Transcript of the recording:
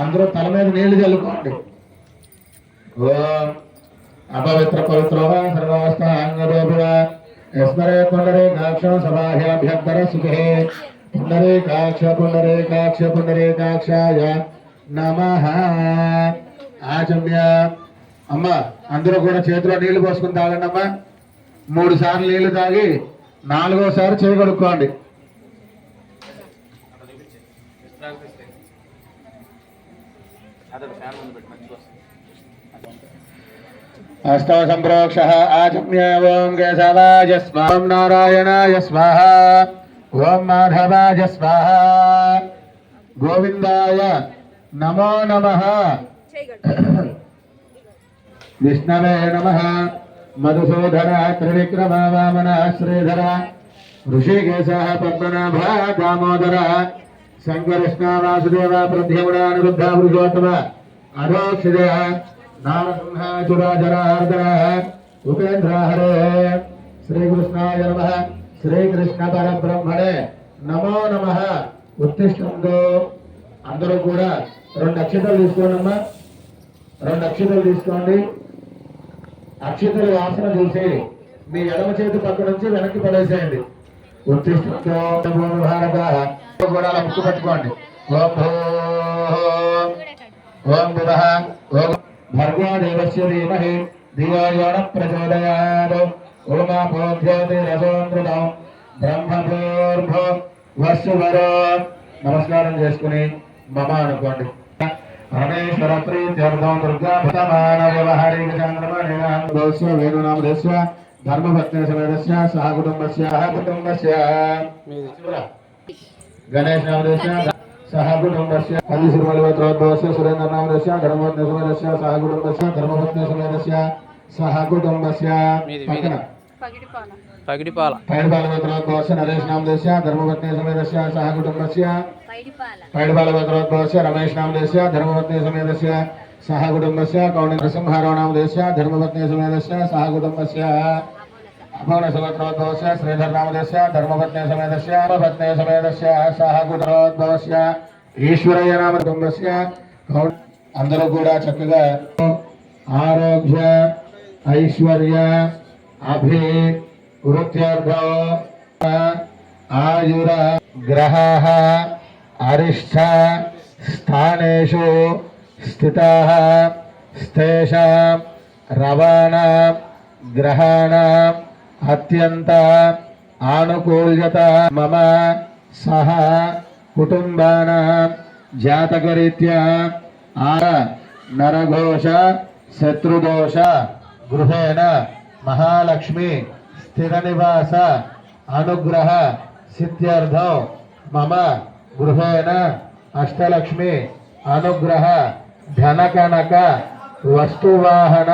అందరూ తల మీద నీళ్లు చల్లుకోండి. ఓం అపవిత్ర పవిత్రోవా సర్వాస్థాంగోభివ యస్మరే పుండరీకాక్షం సమాహ్యాభ్యంతర సుఖే పుండరీకాక్షాయ నమః. ఆచమ్య అమ్మ అందరూ కూడా చేతిలో నీళ్లు పోసుకుని తాగండి అమ్మా. 3 సార్లు నీళ్లు తాగి 4వసారి చేయి కడుక్కోండి. అష్టమ సంప్రోక్ష ఆచమ్య ఓం కేశవాయ స్వాహ ఓం నారాయణాయ స్వాహ ఓం మాధవాయ స్వాహ గోవిందాయ నమో నమః విష్ణవే నమః మధుసూదన త్రివిక్రమ వామన శ్రీధర ఋషికేశ పద్మనాభ దామోదర శంకృష్ణ వాసుదేవ ప్రద్యుమ్న అనిరుద్ధ పురుషోత్తమ అధోక్షిత నారసింహాచురాజరార్దర ఉపేంద్ర హరే శ్రీకృష్ణాయ నమః. శ్రీకృష్ణ పరబ్రహ్మణే నమో నమః. ఉత్తిష్టంతో అందరూ కూడా 2 అక్షతలు తీసుకోండి అమ్మా. 2 అక్షతలు తీసుకోండి. అక్షతలు వాసన చూసి మీ ఎడమ చేతి పక్క నుంచి వెనక్కి పడేసేయండి. ఉత్తిష్టంతో భారత కూడా అలా ముక్కు పెట్టుకోండి. ఓం బుధ ఓం భర్గో దేవస్య ధీమహి ధియో యో న ప్రచోదయాత్ ఓమాపో జ్యోతిరసోమృతం బ్రహ్మభూర్భు వస్సువరో. నమస్కారం చేసుకుని మమ అనుకోండి. పరమేశ్వర ప్రీత్యర్థం దుర్గా భతమాన వ్యవహారిక చంద్రమణినామదస్య వేణునామదస్య ధర్మపత్ని సమేతస్య సహ కుటుంబస్య గణేష్ నామదస్య సహ కుటుంబస్య హరి శ్రీమల్వత్రోద్భవస్య సురేంద్ర నామదస్య ధర్మపత్ని సమేతస్య సహ కుటుంబస్య ధర్మపత్ని సమేతస్య సహ కుటుంబస్య పైడిపాలవత్రోద్భవస్య నరేష్ నామదస్య ధర్మపత్ని సమేతస్య సహ కుటుంబస్య పైడిపాలవత్రోద్భవస్య రమేష్ నామదస్య ధర్మపత్ని సమేతస్య సహ కుటుంబస్య కౌండి నరసింహారావు నామదస్య ధర్మపత్ని సమేతస్య సహ కుటుంబస్య అభవనసవత్రోద్భవస్య శ్రీధర్ నామదస్య ధర్మపత్ని సమేతస్య పత్ని సమేతస్య సహ కుటుంబోద్భవస్య ఈశ్వరయ్య నామ కుటుంబస్య. అందరూ కూడా చక్కగా ఆరోగ్య ఐశ్వర్య అభి వృత్త్యర్థ ఆయుర గ్రహాః అరిష్ట స్థానేషు స్థితాః స్థేషాం రవాణాం గ్రహాణాం అత్యంత ఆనుకూల్యత మమ సహ కుటుంబానాం జాతకరీత్యా నరఘోష శత్రుదోష గృహేణ మహాలక్ష్మి స్థిర నివాస అనుగ్రహ సిద్ధ్యర్థం మమ గృహేణ అష్టలక్ష్మి అనుగ్రహ ధనకనక వస్తువాహన